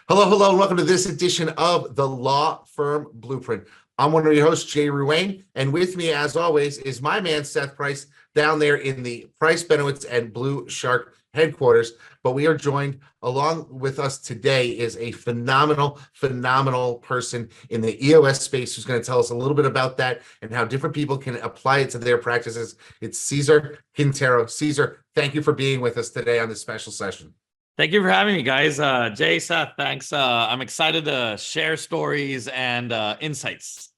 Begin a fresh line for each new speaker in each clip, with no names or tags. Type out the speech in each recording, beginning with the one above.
Hello, hello, and welcome to this edition of the Law Firm Blueprint. I'm one of your hosts, Jay Ruane, and with me, as always, is my man, Seth Price, down there in the Price, Benowitz, and Blue Shark headquarters. But we are joined, along with us today, is a phenomenal person in the EOS space who's going to tell us a little bit about that and how different people can apply it to their practices. It's Cesar Quintero. Cesar, thank you for being with us today on this special session.
Thank you for having me, guys. Jay, Seth, thanks. I'm excited to share stories and insights.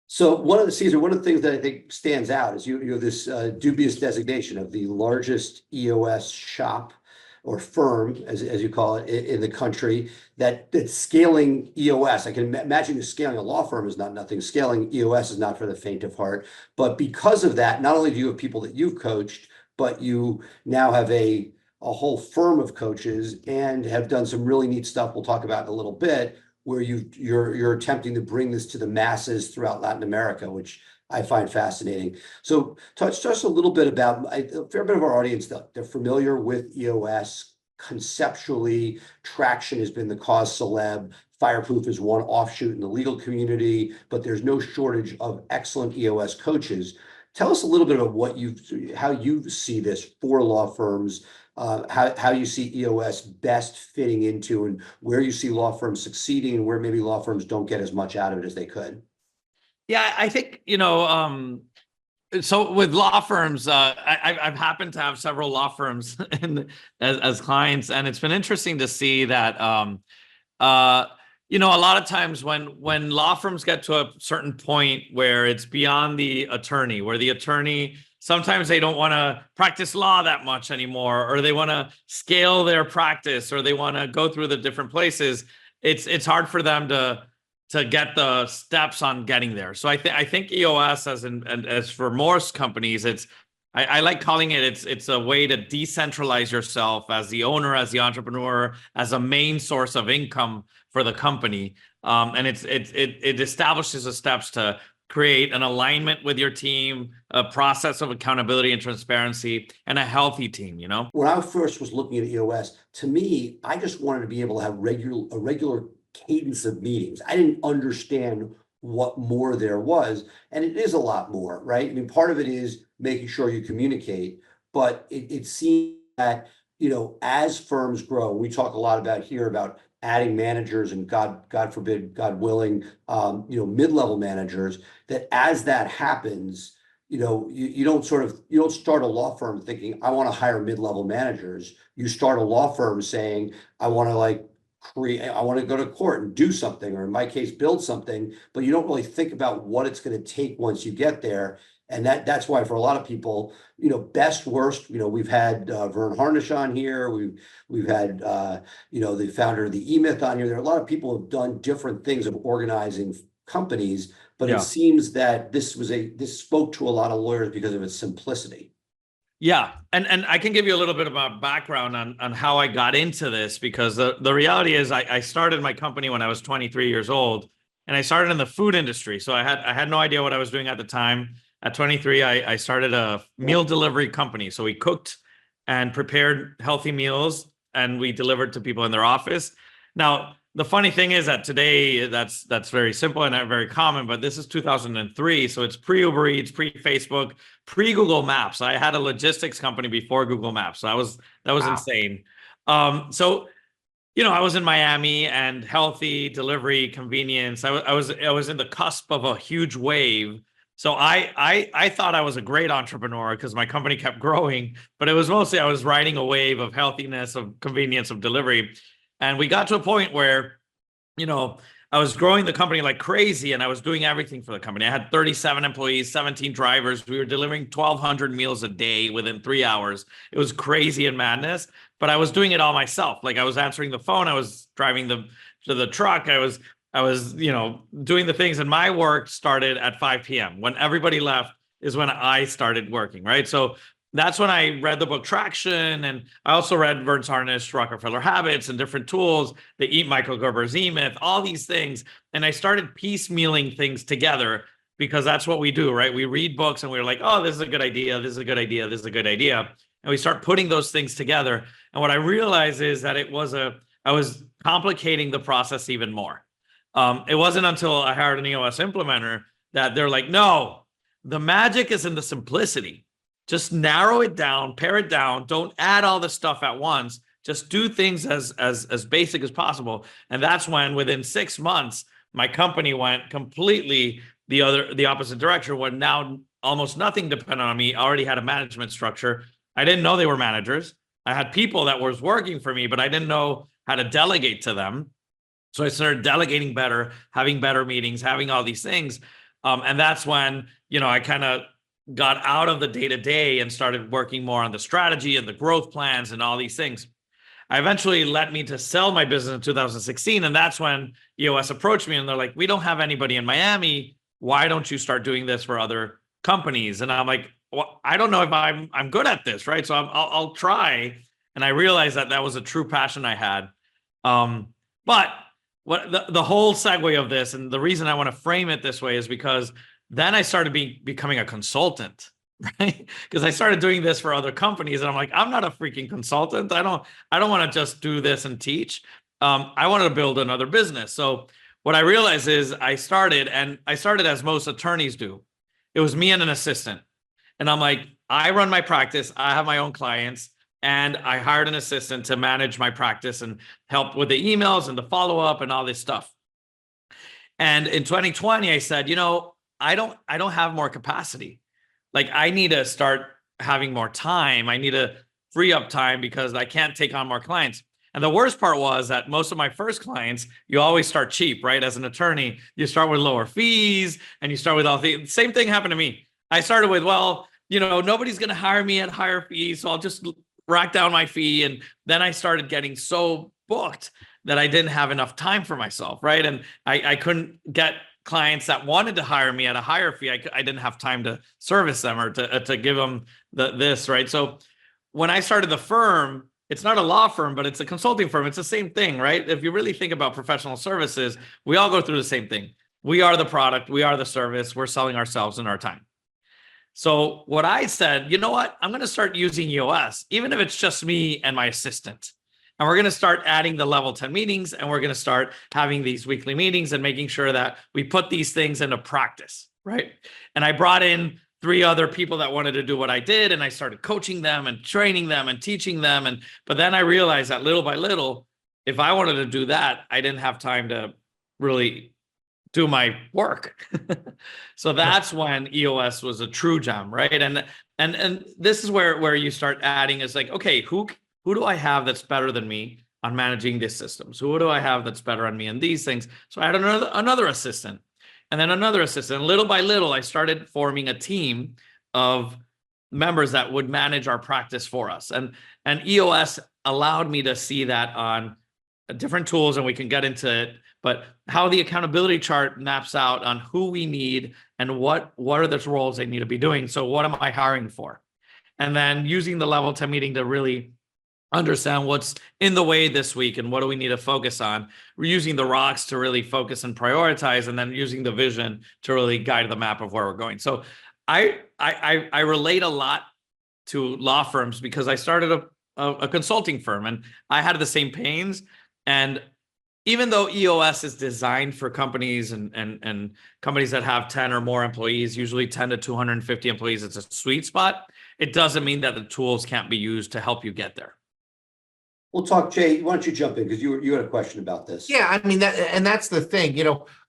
So one of the things that I think stands out is you have this dubious designation of the largest EOS shop or firm, as you call it, in the country. That's scaling EOS. I can imagine you scaling a law firm is not nothing. Scaling EOS is not for the faint of heart. But because of that, not only do you have people that you've coached, but you now have a whole firm of coaches and have done some really neat stuff we'll talk about in a little bit, where you're attempting to bring this to the masses throughout Latin America, which I find fascinating. So touch just a little bit about a fair bit of our audience, they're familiar with EOS. Conceptually, traction has been the cause célèbre. Fireproof is one offshoot in the legal community, but there's no shortage of excellent EOS coaches. Tell us a little bit about how you see this for law firms, how you see EOS best fitting into, and where you see law firms succeeding and where maybe law firms don't get as much out of it as they could.
Yeah, I think, so with law firms, I've happened to have several law firms as clients, and it's been interesting to see that, a lot of times when law firms get to a certain point where it's beyond the attorney, where the attorney, sometimes they don't want to practice law that much anymore, or they want to scale their practice, or they want to go through the different places. It's hard for them to get the steps on getting there. So I think EOS, as for most companies, I like calling it's a way to decentralize yourself as the owner, as the entrepreneur, as a main source of income for the company. And it establishes the steps to create an alignment with your team, a process of accountability and transparency, and a healthy team,
When I first was looking at EOS, to me, I just wanted to be able to have a regular cadence of meetings. I didn't understand what more there was, and it is a lot more, right? I mean, part of it is making sure you communicate, but it seems that, as firms grow, we talk a lot about here about adding managers and God forbid, God willing, mid-level managers, that as that happens, you don't start a law firm thinking, I want to hire mid-level managers. You start a law firm saying, I want to go to court and do something, or in my case, build something, but you don't really think about what it's going to take once you get there. And that's why for a lot of people, best, worst, we've had Vern Harnish on here. We've had, the founder of the E-Myth on here. There are a lot of people who have done different things of organizing companies, but It seems that this spoke to a lot of lawyers because of its simplicity.
Yeah, and I can give you a little bit of a background on how I got into this, because the reality is I started my company when I was 23 years old, and I started in the food industry. So I had no idea what I was doing at the time. At 23, I started a meal delivery company. So we cooked and prepared healthy meals, and we delivered to people in their office. Now, the funny thing is that today that's very simple and not very common, but this is 2003. So it's pre-Uber Eats, pre-Facebook, pre-Google Maps. I had a logistics company before Google Maps. So that was insane. So, I was in Miami, and healthy delivery, convenience. I was in the cusp of a huge wave. So I thought I was a great entrepreneur because my company kept growing, but it was mostly I was riding a wave of healthiness, of convenience, of delivery. And we got to a point where, I was growing the company like crazy, and I was doing everything for the company. I had 37 employees, 17 drivers. We were delivering 1,200 meals a day within 3 hours. It was crazy and madness, but I was doing it all myself. Like, I was answering the phone, I was driving to the truck, I was doing the things, and my work started at 5 p.m. When everybody left is when I started working, right? So that's when I read the book Traction, and I also read Vern Harnish, Rockefeller Habits, and different tools, the Michael Gerber's E-Myth, all these things. And I started piecemealing things together, because that's what we do, right? We read books and we're like, oh, this is a good idea, this is a good idea, this is a good idea. And we start putting those things together. And what I realized is that it was a I was complicating the process even more. It wasn't until I hired an EOS implementer that they're like, no, the magic is in the simplicity. Just narrow it down, pare it down. Don't add all the stuff at once. Just do things as basic as possible. And that's when within 6 months, my company went completely the opposite direction, where now almost nothing depended on me. I already had a management structure. I didn't know they were managers. I had people that was working for me, but I didn't know how to delegate to them. So I started delegating better, having better meetings, having all these things. And that's when, I kind of got out of the day-to-day and started working more on the strategy and the growth plans and all these things. I eventually led me to sell my business in 2016. And that's when EOS approached me and they're like, we don't have anybody in Miami. Why don't you start doing this for other companies? And I'm like, well, I don't know if I'm good at this, right? So I'll try. And I realized that was a true passion I had. But what the whole segue of this, and the reason I want to frame it this way, is because then I started becoming a consultant, right? Because I started doing this for other companies, and I'm like, I'm not a freaking consultant. I don't want to just do this and teach. I wanted to build another business. So what I realized is I started as most attorneys do. It was me and an assistant. And I'm like, I run my practice. I have my own clients. And I hired an assistant to manage my practice and help with the emails and the follow-up and all this stuff. And in 2020, I said, I don't have more capacity. Like, I need to start having more time. I need to free up time because I can't take on more clients. And the worst part was that most of my first clients, you always start cheap, right? As an attorney, you start with lower fees and you start with all the same thing happened to me. I started with, nobody's going to hire me at higher fees, so I'll just rack down my fee. And then I started getting so booked that I didn't have enough time for myself, right? And I couldn't get clients that wanted to hire me at a higher fee. I didn't have time to service them or to give them this, right? So when I started the firm, it's not a law firm, but it's a consulting firm. It's the same thing, right? If you really think about professional services, we all go through the same thing. We are the product, we are the service, we're selling ourselves and our time. So what I said, you know what? I'm going to start using EOS, even if it's just me and my assistant. And we're going to start adding the level 10 meetings, and we're going to start having these weekly meetings and making sure that we put these things into practice, right? And I brought in 3 other people that wanted to do what I did, and I started coaching them and training them and teaching them. But then I realized that little by little, if I wanted to do that, I didn't have time to really do my work. So that's when EOS was a true gem, right? And this is where you start adding is like, okay, who do I have that's better than me on managing these systems? Who do I have that's better on me in these things? So I had another assistant, and then another assistant. And little by little, I started forming a team of members that would manage our practice for us. And EOS allowed me to see that on different tools, and we can get into it, but how the accountability chart maps out on who we need and what are the roles they need to be doing. So what am I hiring for? And then using the level 10 meeting to really understand what's in the way this week and what do we need to focus on. We're using the rocks to really focus and prioritize, and then using the vision to really guide the map of where we're going. So I relate a lot to law firms because I started a consulting firm, and I had the same pains. And even though EOS is designed for companies and companies that have 10 or more employees, usually 10 to 250 employees, it's a sweet spot. It doesn't mean that the tools can't be used to help you get there.
We'll talk, Jay. Why don't you jump in, because you had a question about this?
Yeah, I mean that's the thing.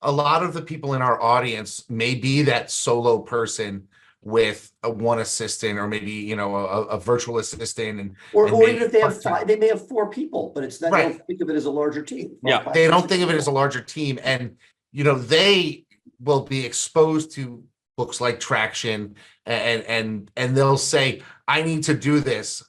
A lot of the people in our audience may be that solo person with one assistant, or maybe a virtual assistant,
or even if they have 5, they may have 4 people, but it's not. Right. They don't think of it as a larger team.
Yeah,
they don't think of it as a larger team, and they will be exposed to books like Traction, and they'll say, I need to do this,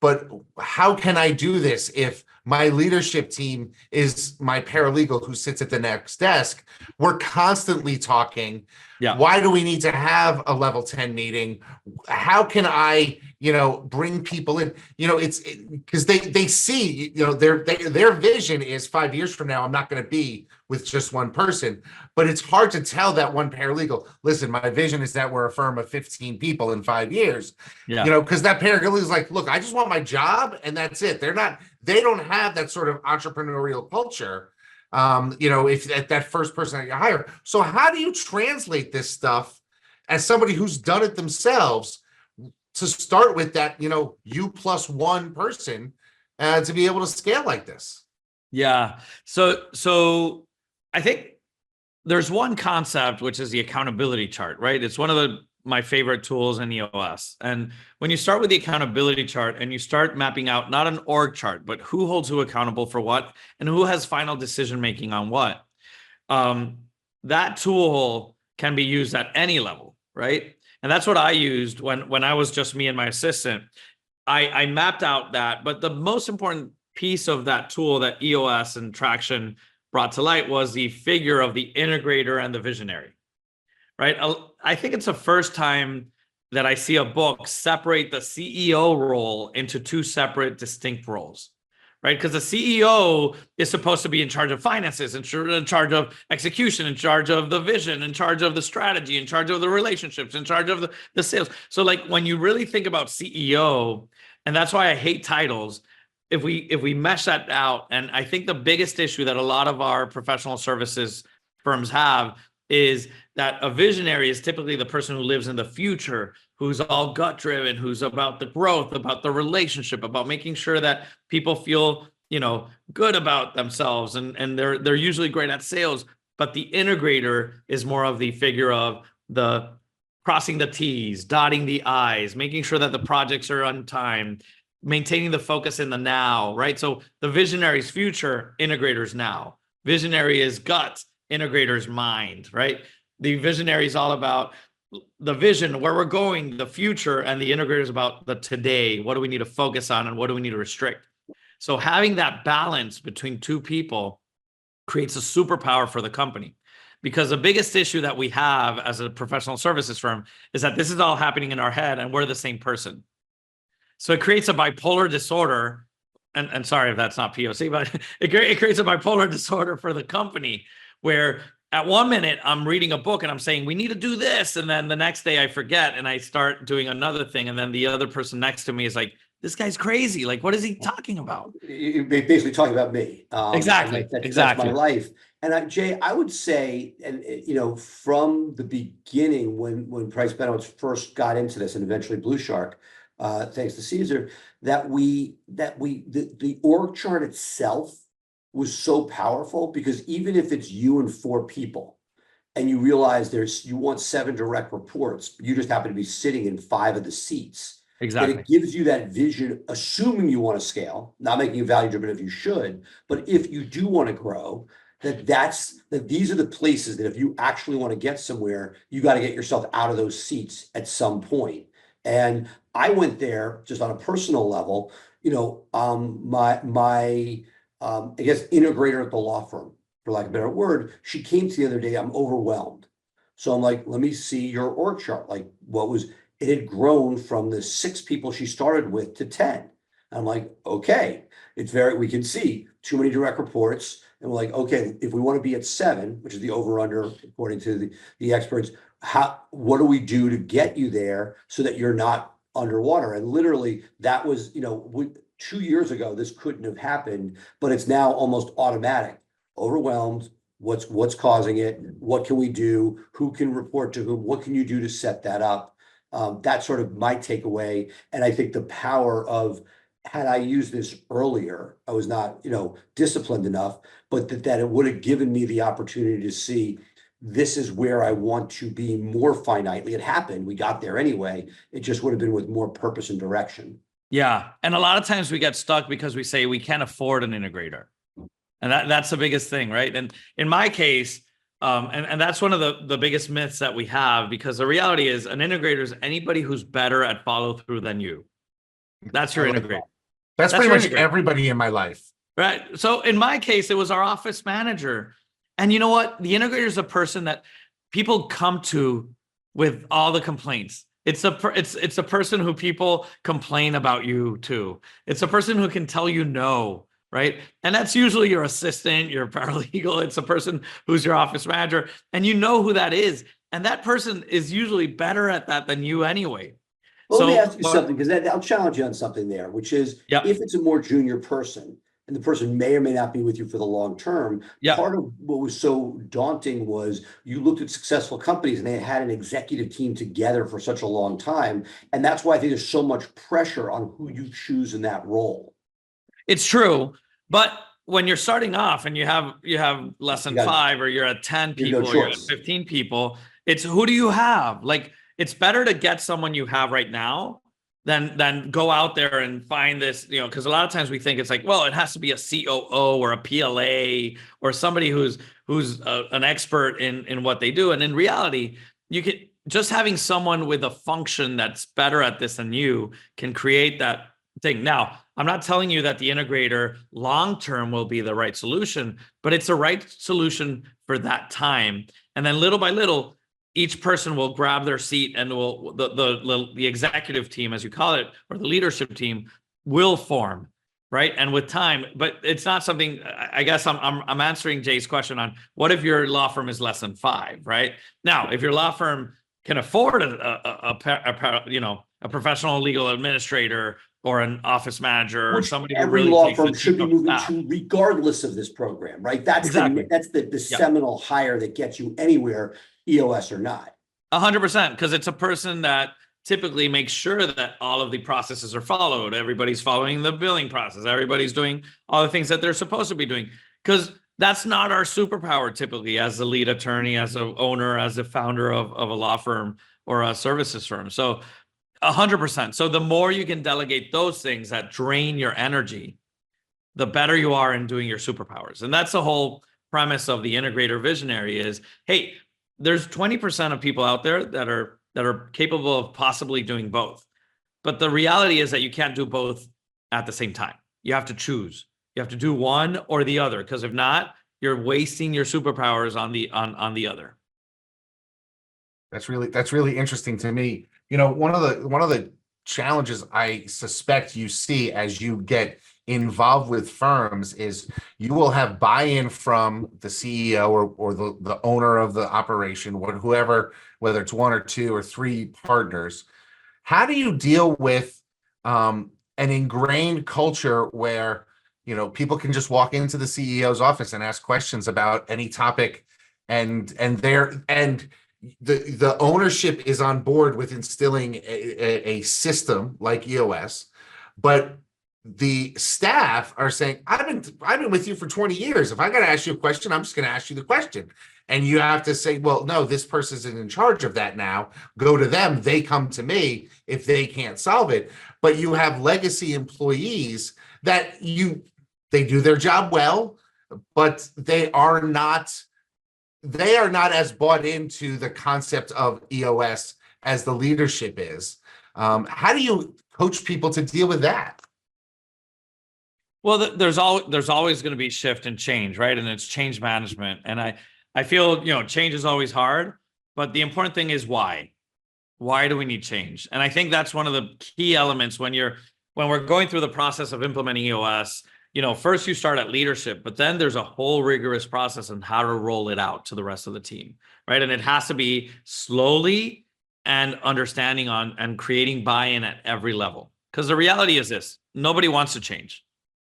but how can I do this if my leadership team is my paralegal who sits at the next desk? We're constantly talking.
Yeah.
Why do we need to have a level 10 meeting? How can I, bring people in? It's because they see, their vision is 5 years from now, I'm not going to be with just one person. But it's hard to tell that one paralegal, listen, my vision is that we're a firm of 15 people in 5 years.
Yeah.
Because that paralegal is like, look, I just want my job and that's it. They're not they don't have that sort of entrepreneurial culture. If that first person that you hire. So how do you translate this stuff as somebody who's done it themselves to start with that, you plus one person to be able to scale like this?
Yeah. So I think there's one concept, which is the accountability chart, right? It's one of my favorite tools in EOS. And when you start with the accountability chart and you start mapping out not an org chart, but who holds who accountable for what and who has final decision making on what, that tool can be used at any level, right? And that's what I used when I was just me and my assistant. I mapped out that, but the most important piece of that tool that EOS and Traction brought to light was the figure of the integrator and the visionary, right? I think it's the first time that I see a book separate the CEO role into two separate distinct roles, right? Because the CEO is supposed to be in charge of finances, in charge of execution, in charge of the vision, in charge of the strategy, in charge of the relationships, in charge of the sales. So like when you really think about CEO, and that's why I hate titles, if we mesh that out, and I think the biggest issue that a lot of our professional services firms have is that a visionary is typically the person who lives in the future, who's all gut driven, who's about the growth, about the relationship, about making sure that people feel, good about themselves, and they're usually great at sales. But the integrator is more of the figure of the crossing the T's, dotting the I's, making sure that the projects are on time, maintaining the focus in the now, right? So the visionary's future, integrator's now. Visionary is gut, integrator's mind, right? The visionary is all about the vision, where we're going, the future, and the integrator is about the today. What do we need to focus on and what do we need to restrict? So having that balance between two people creates a superpower for the company. Because the biggest issue that we have as a professional services firm is that this is all happening in our head and we're the same person. So it creates a bipolar disorder, and sorry if that's not POC, but it creates a bipolar disorder for the company, where at one minute I'm reading a book and I'm saying we need to do this, and then the next day I forget and I start doing another thing, and then the other person next to me is like, "This guy's crazy! Like, what is he talking about?"
You're basically talking about me.
Exactly.
That's my life. And Jay, I would say, and from the beginning, when Price Benowitz first got into this, and eventually Blue Shark, thanks to Cesar, the org chart itself was so powerful, because even if it's you and 4 people and you realize you want 7 direct reports, you just happen to be sitting in 5 of the seats.
Exactly.
And it gives you that vision, assuming you want to scale, not making you value driven if you should, but if you do want to grow, that these are the places that if you actually want to get somewhere, you got to get yourself out of those seats at some point. And I went there just on a personal level, my I guess integrator at the law firm, for lack of a better word, she came to the other day, I'm overwhelmed. So I'm like, let me see your org chart. Like, it had grown from the 6 people she started with to 10. I'm like, okay, we can see too many direct reports. And we're like, okay, if we want to be at 7, which is the over under, according to the experts, what do we do to get you there so that you're not underwater? And literally that was, 2 years ago, this couldn't have happened, but it's now almost automatic. Overwhelmed. What's causing it? What can we do? Who can report to whom? What can you do to set that up? That's sort of my takeaway. And I think the power of, had I used this earlier, I was not, disciplined enough, but that it would have given me the opportunity to see, this is where I want to be more finitely. It happened. We got there anyway. It just would have been with more purpose and direction.
Yeah. And a lot of times we get stuck because we say we can't afford an integrator. And that's the biggest thing, right? And in my case, and that's one of the biggest myths that we have, because the reality is an integrator is anybody who's better at follow through than you. That's your integrator.
That's pretty much everybody in my life.
Right. So in my case, it was our office manager. And you know what? The integrator is a person that people come to with all the complaints. It's a person who people complain about you to. It's a person who can tell you no, right? And that's usually your assistant, your paralegal. It's a person who's your office manager, and you know who that is. And that person is usually better at that than you anyway.
Well, let me
So,
ask you something, because I'll challenge you on something there, which is
yeah,
if it's a more junior person and the person may or may not be with you for the long term,
yeah.
part of what was so daunting was you looked at successful companies and they had an executive team together for such a long time. And that's why I think there's so much pressure on who you choose in that role.
It's true, but when you're starting off and you have less than
You got,
5, or you're at 10
you have no
people, or you're at
choice.
15 people, it's who do you have? Like, it's better to get someone you have right now than go out there and find this, because a lot of times we think it's like, well, it has to be a COO or a PLA or somebody who's an expert in what they do. And in reality, you can just having someone with a function that's better at this than you can create that thing. Now, I'm not telling you that the integrator long-term will be the right solution, but it's the right solution for that time. And then little by little, each person will grab their seat and will the executive team, as you call it, or the leadership team will form, right? And with time, but it's not something, I guess I'm answering Jay's question on what if your law firm is less than 5, right? Now, if your law firm can afford a professional legal administrator or an office manager or
Which
somebody who
every
really
law
takes a
firm should be
chief of
moving
staff.
to regardless of this program, right? That's
Exactly.
the
Yeah.
seminal hire that gets you anywhere, EOS or not.
100%, because it's a person that typically makes sure that all of the processes are followed. Everybody's following the billing process. Everybody's doing all the things that they're supposed to be doing, because that's not our superpower typically as the lead attorney, as an owner, as the founder of a law firm or a services firm. So 100%. So the more you can delegate those things that drain your energy, the better you are in doing your superpowers. And that's the whole premise of the integrator visionary is, hey, there's 20% of people out there that are capable of possibly doing both. But the reality is that you can't do both at the same time. You have to choose. You have to do one or the other, because if not, you're wasting your superpowers on the other.
That's really interesting to me. One of the challenges I suspect you see as you get involved with firms is you will have buy-in from the CEO or the owner of the operation, or whoever, whether it's 1 or 2 or 3 partners. How do you deal with an ingrained culture where people can just walk into the CEO's office and ask questions about any topic, and the ownership is on board with instilling a system like EOS, but the staff are saying, I've been with you for 20 years. If I got to ask you a question, I'm just going to ask you the question. And you have to say, well, no, this person's in charge of that now. Go to them. They come to me if they can't solve it. But you have legacy employees that they do their job well, but they are not as bought into the concept of EOS as the leadership is. How do you coach people to deal with that?
Well, there's always going to be shift and change, right? And it's change management. And I feel, change is always hard, but the important thing is why. Why do we need change? And I think that's one of the key elements when we're going through the process of implementing EOS. First you start at leadership, but then there's a whole rigorous process on how to roll it out to the rest of the team, right? And it has to be slowly and understanding on and creating buy-in at every level. Because the reality is this: nobody wants to change.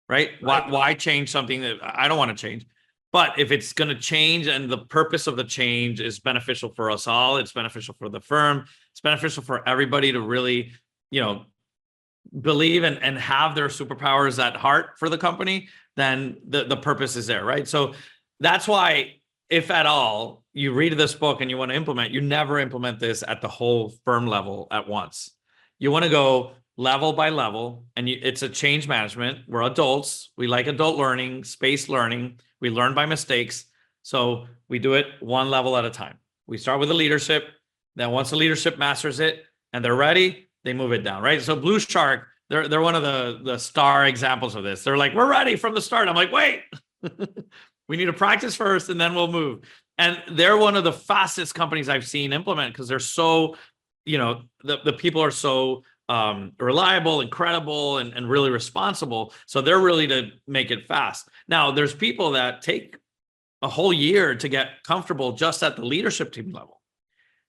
Right? Why change something that I don't want to change? But if it's going to change and the purpose of the change is beneficial for us all, it's beneficial for the firm, it's beneficial for everybody to really, believe and have their superpowers at heart for the company, then the purpose is there, right? So that's why, if at all, you read this book and you want to implement, you never implement this at the whole firm level at once. You want to go level by level, and it's a change management. We're adults. We like adult learning, spaced learning. We learn by mistakes. So we do it one level at a time. We start with the leadership. Then once the leadership masters it and they're ready, they move it down, right? So Blue Shark, they're one of the star examples of this. They're like, we're ready from the start. I'm like, wait, we need to practice first and then we'll move. And they're one of the fastest companies I've seen implement, because they're so, the people are so reliable and credible and really responsible. So they're really to make it fast. Now, there's people that take a whole year to get comfortable just at the leadership team level.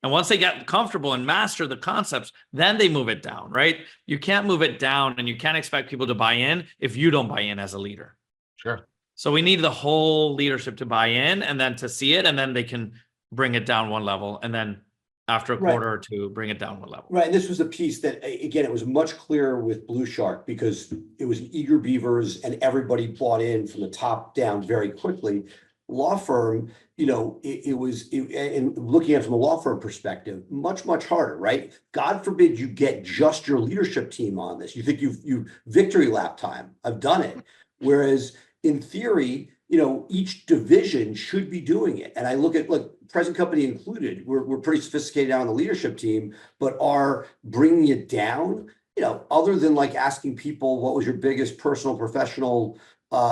And once they get comfortable and master the concepts, then they move it down, right? You can't move it down, and you can't expect people to buy in if you don't buy in as a leader.
Sure.
So we need the whole leadership to buy in, and then to see it, and then they can bring it down one level, and then after a quarter or two, bring it down one level.
Right, and this was a piece that, again, it was much clearer with Blue Shark because it was eager beavers and everybody bought in from the top down very quickly. Law firm, and looking at it from a law firm perspective, much, much harder, right? God forbid you get just your leadership team on this. You think you've victory lap time. I've done it. Whereas in theory, each division should be doing it. And I look at, present company included, we're pretty sophisticated on the leadership team, but are bringing it down, other than like asking people, what was your biggest personal, professional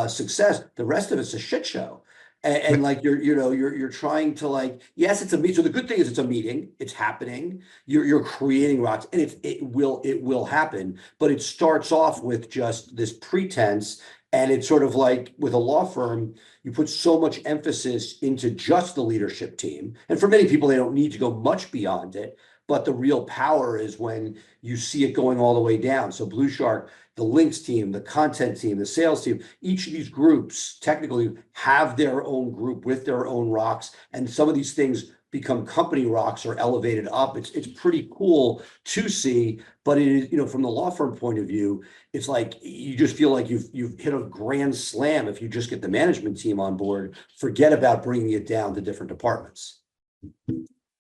success? The rest of it's a shit show. And like you're trying to yes, it's a meeting. So the good thing is it's a meeting, it's happening. You're creating rocks, and it will happen, but it starts off with just this pretense. And it's sort of like with a law firm, you put so much emphasis into just the leadership team. And for many people, they don't need to go much beyond it. But the real power is when you see it going all the way down. So Blue Shark, the links team, the content team, the sales team, each of these groups technically have their own group with their own rocks. And some of these things become company rocks or elevated up. It's pretty cool to see, but it is, from the law firm point of view, it's like you just feel like you've hit a grand slam if you just get the management team on board. Forget about bringing it down to different departments.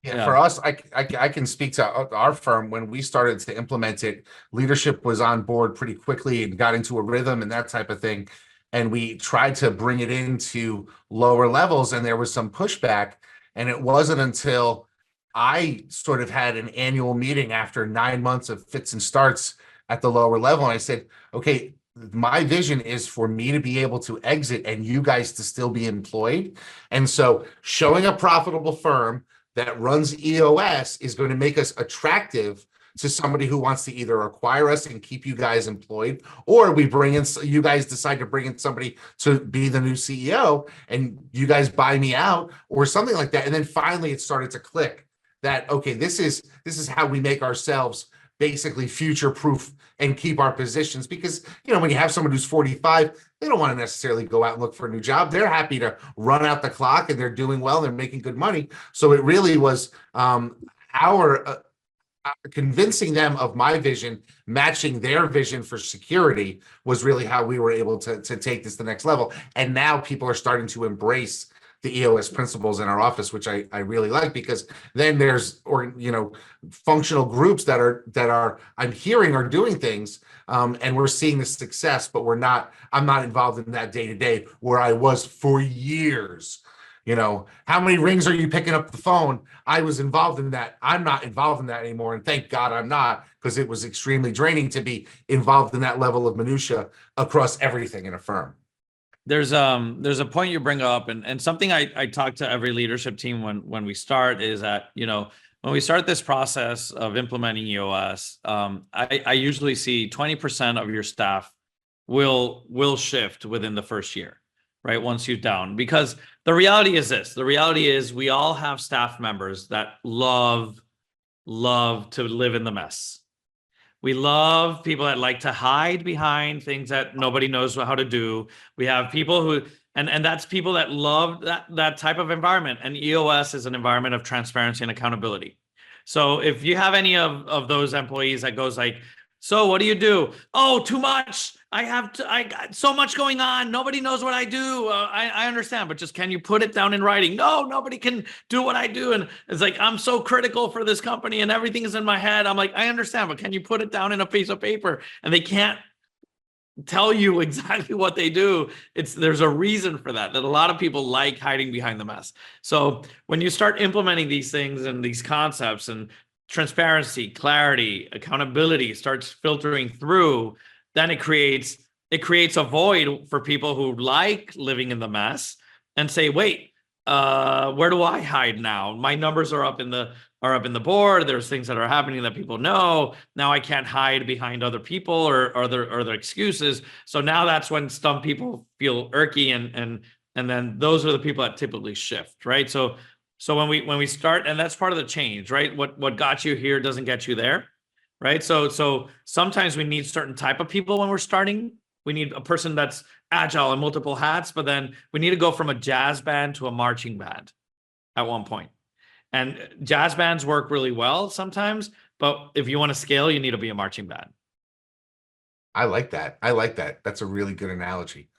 Yeah, for us, I can speak to our firm. When we started to implement it, leadership was on board pretty quickly and got into a rhythm and that type of thing. And we tried to bring it into lower levels, and there was some pushback. And it wasn't until I sort of had an annual meeting after 9 months of fits and starts at the lower level. And I said, okay, my vision is for me to be able to exit and you guys to still be employed. And so showing a profitable firm that runs EOS is going to make us attractive to somebody who wants to either acquire us and keep you guys employed, or we bring in, you guys decide to bring in somebody to be the new CEO and you guys buy me out or something like that. And then finally it started to click that, okay, this is how we make ourselves basically future proof and keep our positions. Because, when you have someone who's 45, they don't want to necessarily go out and look for a new job. They're happy to run out the clock and they're doing well, they're making good money. So it really was our convincing them of my vision, matching their vision for security was really how we were able to take this to the next level. And now people are starting to embrace the EOS principles in our office, which I really like, because then there's functional groups that are I'm hearing are doing things, and we're seeing the success, but I'm not involved in that day to day where I was for years. How many rings are you picking up the phone? I was involved in that. I'm not involved in that anymore. And thank God I'm not, because it was extremely draining to be involved in that level of minutia across everything in a firm.
There's a point you bring up, and something I talk to every leadership team when we start is that, when we start this process of implementing EOS, I usually see 20% of your staff will shift within the first year, right? Once you're down, because the reality is this, we all have staff members that love to live in the mess. We love people that like to hide behind things that nobody knows how to do. We have people who, and that's people that love that type of environment. And EOS is an environment of transparency and accountability. So if you have any of those employees that goes like, so what do you do? Oh, too much. I got so much going on. Nobody knows what I do. I understand, but just, can you put it down in writing? No, nobody can do what I do. And it's like, I'm so critical for this company and everything is in my head. I'm like, I understand, but can you put it down in a piece of paper? And they can't tell you exactly what they do. There's a reason for that a lot of people like hiding behind the mess. So when you start implementing these things and these concepts, and transparency, clarity, accountability starts filtering through, then it creates a void for people who like living in the mess and say, wait, where do I hide now? My numbers are up in the board. There's things that are happening that people know. Now I can't hide behind other people or their excuses. So now that's when some people feel irky, and then those are the people that typically shift, right? So So when we start, and that's part of the change, right? What got you here doesn't get you there, right? So sometimes we need certain type of people when we're starting. We need a person that's agile and multiple hats, but then we need to go from a jazz band to a marching band at one point. And jazz bands work really well sometimes, but if you want to scale, you need to be a marching band.
I like that. I like that. That's a really good analogy.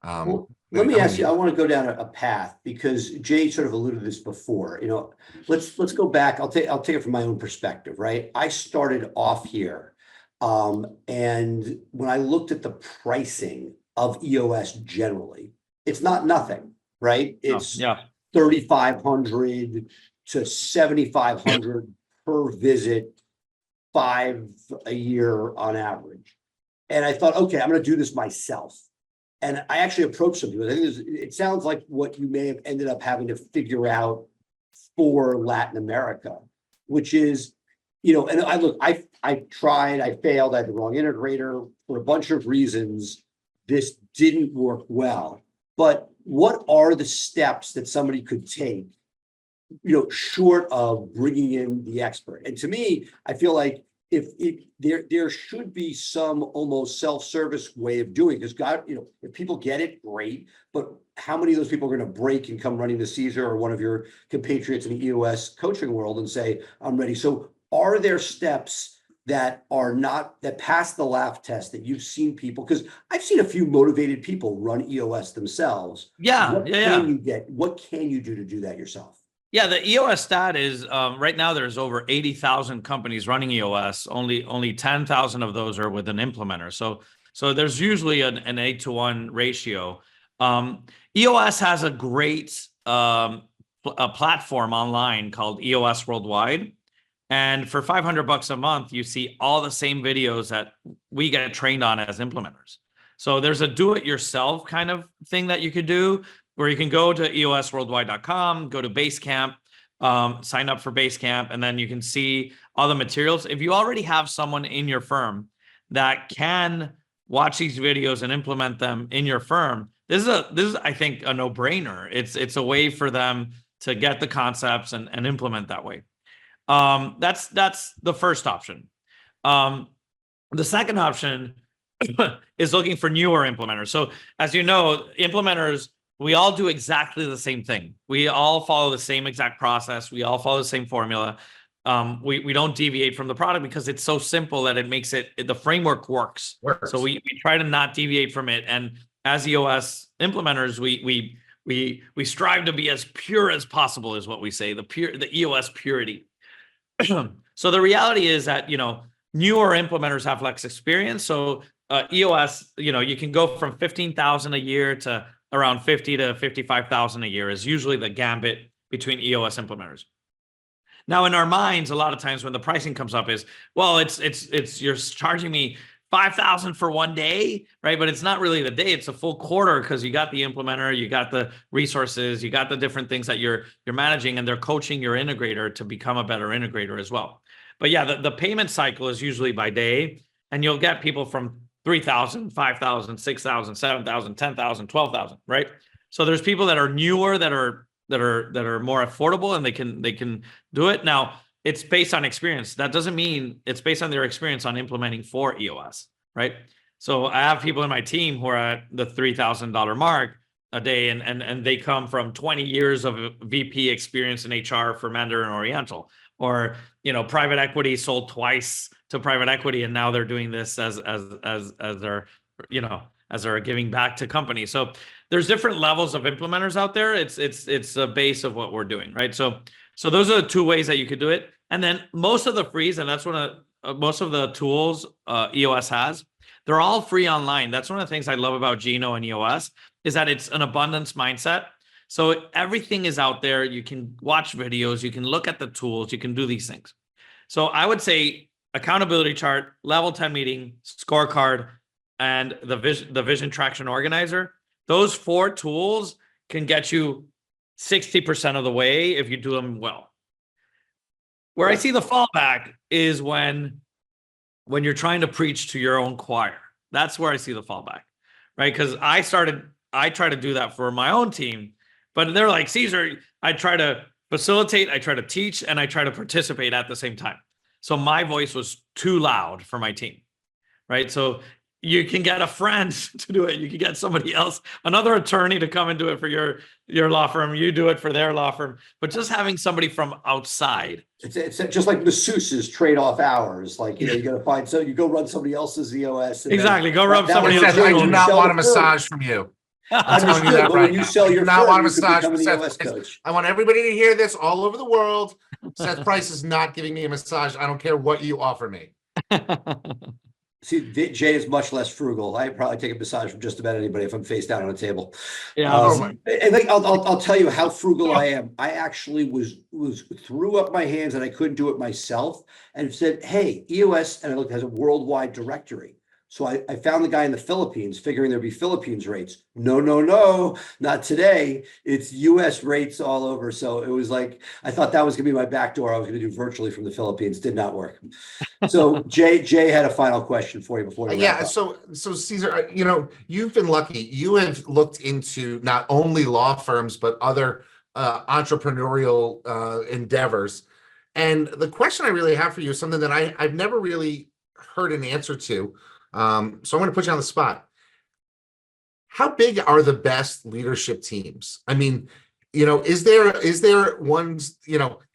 Well, let me ask you, I want to go down a path because Jay sort of alluded to this before. Let's go back. I'll take it from my own perspective, right? I started off here. And when I looked at the pricing of EOS generally, it's not nothing, right? It's 3,500 to 7,500 per visit, 5 a year on average. And I thought, okay, I'm going to do this myself. And I actually approached some people. I think it sounds like what you may have ended up having to figure out for Latin America, which is, and I tried, I failed, I had the wrong integrator for a bunch of reasons. This didn't work well. But what are the steps that somebody could take, short of bringing in the expert? And to me, I feel like if there should be some almost self-service way of doing this. If people get it, great. But how many of those people are going to break and come running to Cesar or one of your compatriots in the EOS coaching world and say, I'm ready? So are there steps that pass the laugh test that you've seen people? Because I've seen a few motivated people run EOS themselves. What can you do to do that yourself?
Yeah, the EOS stat is right now there's over 80,000 companies running EOS. Only 10,000 of those are with an implementer. So there's usually an 8-to-1 ratio. EOS has a great a platform online called EOS Worldwide. And for $500 a month, you see all the same videos that we get trained on as implementers. So there's a do-it-yourself kind of thing that you could do, where you can go to eosworldwide.com, go to Basecamp, sign up for Basecamp, and then you can see all the materials. If you already have someone in your firm that can watch these videos and implement them in your firm, this is I think a no-brainer. It's a way for them to get the concepts and implement that way. That's the first option. The second option is looking for newer implementers. So as you know, implementers, we all do exactly the same thing. We all follow the same exact process. We all follow the same formula. We don't deviate from the product because it's so simple that it makes the framework works. So we try to not deviate from it. And as EOS implementers, we strive to be as pure as possible, is what we say, the EOS purity. So the reality is that, newer implementers have less experience. So EOS, you can go from 15,000 a year to around 50 to 55,000 a year is usually the gambit between EOS implementers. Now, in our minds, a lot of times when the pricing comes up is, well, it's you're charging me 5,000 for one day, right? But it's not really the day; it's a full quarter because you got the implementer, you got the resources, you got the different things that you're managing, and they're coaching your integrator to become a better integrator as well. But yeah, the payment cycle is usually by day, and you'll get people from 3,000, 5,000, 6,000, 7,000, 10,000, 12,000, right? So there's people that are newer that are more affordable and they can do it. Now, it's based on experience. That doesn't mean it's based on their experience on implementing for EOS, right? So I have people in my team who are at the $3,000 mark a day, and they come from 20 years of VP experience in HR for Mandarin Oriental, or private equity sold twice to private equity, and now they're doing this as they're giving back to companies. So there's different levels of implementers out there. It's a base of what we're doing, right? So those are the two ways that you could do it. And then most of the frees, and that's one of most of the tools EOS has, they're all free online. That's one of the things I love about Gino and EOS, is that it's an abundance mindset. So everything is out there. You can watch videos, you can look at the tools, you can do these things. So I would say accountability chart, level 10 meeting, scorecard, and the vision traction organizer. Those 4 tools can get you 60% of the way if you do them well. Where I see the fallback is when you're trying to preach to your own choir. That's where I see the fallback, right? Because I try to do that for my own team, but they're like, Cesar, I try to facilitate, I try to teach, and I try to participate at the same time. So my voice was too loud for my team, right? So you can get a friend to do it. You can get somebody else, another attorney to come and do it for your law firm. You do it for their law firm. But just having somebody from outside.
It's just like masseuses trade off hours. Like, you got to find, so you go run somebody else's EOS. And
exactly. Go rub somebody
Seth,
else's.
I do not want a
firm.
massage from you. I'm telling you
Understood,
that
but
right
when you
now.
sell
I do
your
not
firm,
want a
you can
massage
become
from
an
Seth
EOS
Price.
coach.
I want everybody to hear this all over the world. Seth Price is not giving me a massage. I don't care what you offer me.
See, Jay is much less frugal. I probably take a massage from just about anybody if I'm face down on a table.
Yeah.
And like, I'll tell you how frugal I am. I actually threw up my hands and I couldn't do it myself and said, hey, EOS, and I looked, has a worldwide directory. So I found the guy in the Philippines, figuring there'd be Philippines rates. No, not today. It's US rates all over. So it was like, I thought that was gonna be my back door. I was gonna do virtually from the Philippines. Did not work. So Jay had a final question for you before we wrap up.
So Cesar, you've been lucky. You have looked into not only law firms, but other entrepreneurial endeavors. And the question I really have for you is something that I've never really heard an answer to. So I'm going to put you on the spot. How big are the best leadership teams? I mean, is there ones,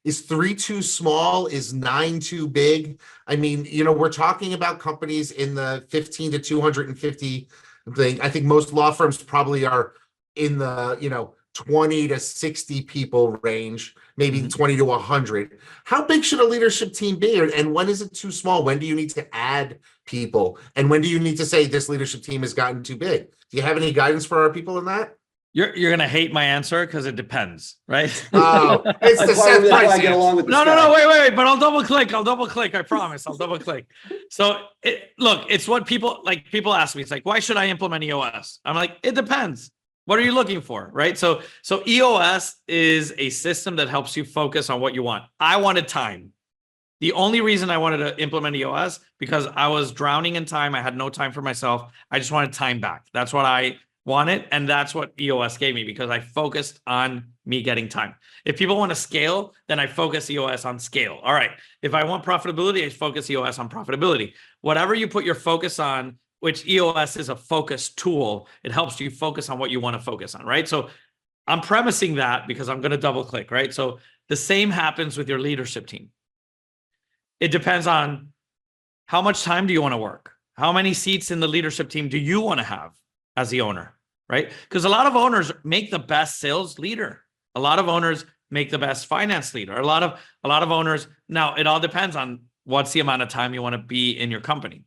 is 3 too small? Is 9 too big? I mean, we're talking about companies in the 15 to 250 thing. I think most law firms probably are in the, 20 to 60 people range, maybe 20 to 100. How big should a leadership team be? And when is it too small? When do you need to add people? And when do you need to say this leadership team has gotten too big? Do you have any guidance for our people in that?
You're gonna hate my answer because it depends, right?
Oh, it's the Seth Price
I get along with this
No,
guy.
wait. But I'll double click. I promise. I'll double click. So look, it's what people ask me. It's like, why should I implement EOS? I'm like, it depends. What are you looking for, right? So EOS is a system that helps you focus on what you want. I wanted time. The only reason I wanted to implement EOS because I was drowning in time. I had no time for myself. I just wanted time back. That's what I wanted, and that's what EOS gave me because I focused on me getting time. If people want to scale, then I focus EOS on scale. All right. If I want profitability, I focus EOS on profitability. Whatever you put your focus on, which EOS is a focus tool, it helps you focus on what you want to focus on, right? So I'm premising that because I'm going to double click, right? So the same happens with your leadership team. It depends on how much time do you want to work? How many seats in the leadership team do you want to have as the owner, right? Because a lot of owners make the best sales leader. A lot of owners make the best finance leader. A lot of owners, now it all depends on what's the amount of time you want to be in your company.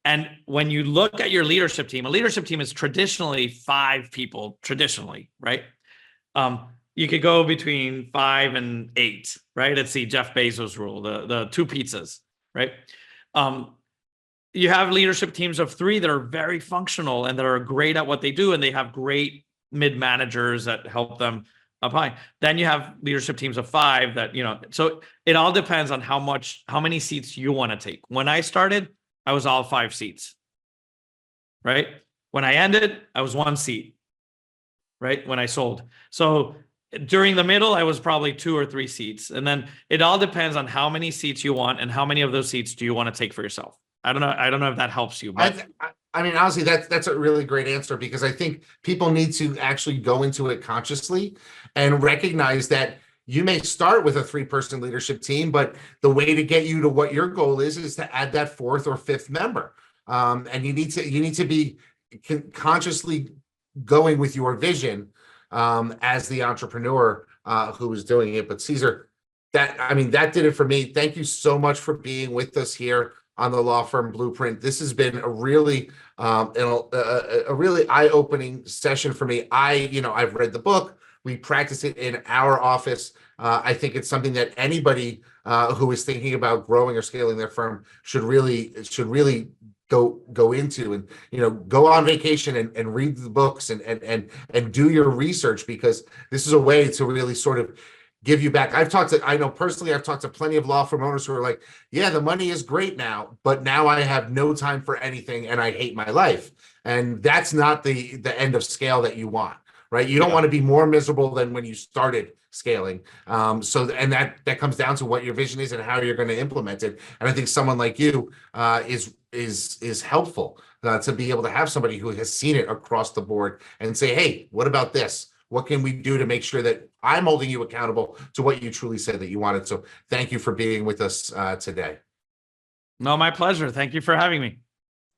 And when you look at your leadership team, a leadership team is traditionally 5 people, right? You could go between 5 and 8, right? It's the Jeff Bezos rule, the 2 pizzas, right? You have leadership teams of 3 that are very functional and that are great at what they do, and they have great mid-managers that help them up high. Then you have leadership teams of 5 that, so it all depends on how many seats you want to take. When I started, I was all 5 seats, right? When I ended, I was 1 seat, right? When I sold. So during the middle, I was probably 2 or 3 seats. And then it all depends on how many seats you want and how many of those seats do you want to take for yourself. I don't know if that helps you. But
I mean, honestly, that's a really great answer because I think people need to actually go into it consciously and recognize that you may start with a 3-person leadership team, but the way to get you to what your goal is to add that 4th or 5th member. And you need to be consciously going with your vision as the entrepreneur who is doing it. But Cesar, that did it for me. Thank you so much for being with us here on the Law Firm Blueprint. This has been a really eye-opening session for me. I've read the book. We practice it in our office. I think it's something that anybody who is thinking about growing or scaling their firm should really go into, and go on vacation and read the books and do your research, because this is a way to really sort of give you back. I know personally, I've talked to plenty of law firm owners who are like, yeah, the money is great now, but now I have no time for anything and I hate my life. And that's not the end of scale that you want, right? You don't want to be more miserable than when you started scaling. And that comes down to what your vision is and how you're going to implement it. And I think someone like you is helpful to be able to have somebody who has seen it across the board and say, hey, what about this? What can we do to make sure that I'm holding you accountable to what you truly said that you wanted? So thank you for being with us today.
No, my pleasure. Thank you for having me.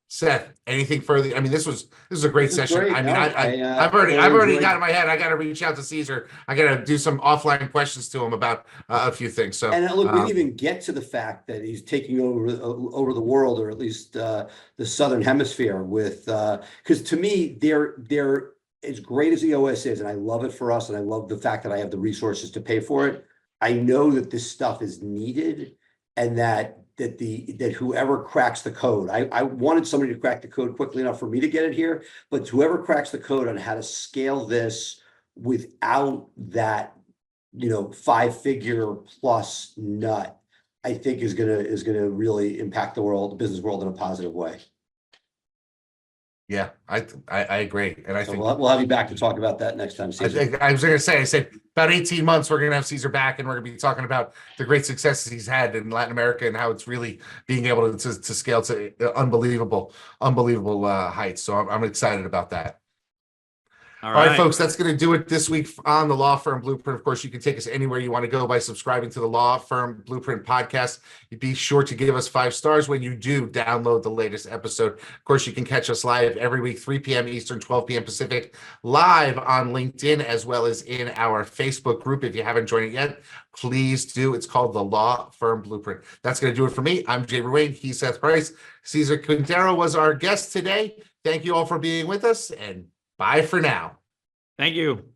Seth, anything further? I mean, this was a great session.
Great.
I mean,
No,
I've already
enjoyed
got in my head. I got to reach out to Cesar. I got to do some offline questions to him about a few things. So,
and look, we didn't even get to the fact that he's taking over the world, or at least the Southern Hemisphere, with because to me, they're as great as EOS is, and I love it for us, and I love the fact that I have the resources to pay for it. I know that this stuff is needed, and that whoever cracks the code, I wanted somebody to crack the code quickly enough for me to get it here, but whoever cracks the code on how to scale this without that, 5-figure plus nut, I think is gonna really impact the business world in a positive way.
yeah, I agree, and I
So
think
we'll have you back to talk about that next time, Cesar.
I was going to say, I said about 18 months, we're going to have Cesar back, and we're going to be talking about the great successes he's had in Latin America and how it's really being able to scale to unbelievable heights. So I'm excited about that. All right, folks, that's going to do it this week on the Law Firm Blueprint. Of course, you can take us anywhere you want to go by subscribing to the Law Firm Blueprint podcast. Be sure to give us 5 stars when you do download the latest episode. Of course, you can catch us live every week, 3 p.m. Eastern, 12 p.m. Pacific, live on LinkedIn, as well as in our Facebook group. If you haven't joined it yet, please do. It's called the Law Firm Blueprint. That's going to do it for me. I'm Jay Ruane. He's Seth Price. Cesar Quintero was our guest today. Thank you all for being with us, and bye for now.
Thank you.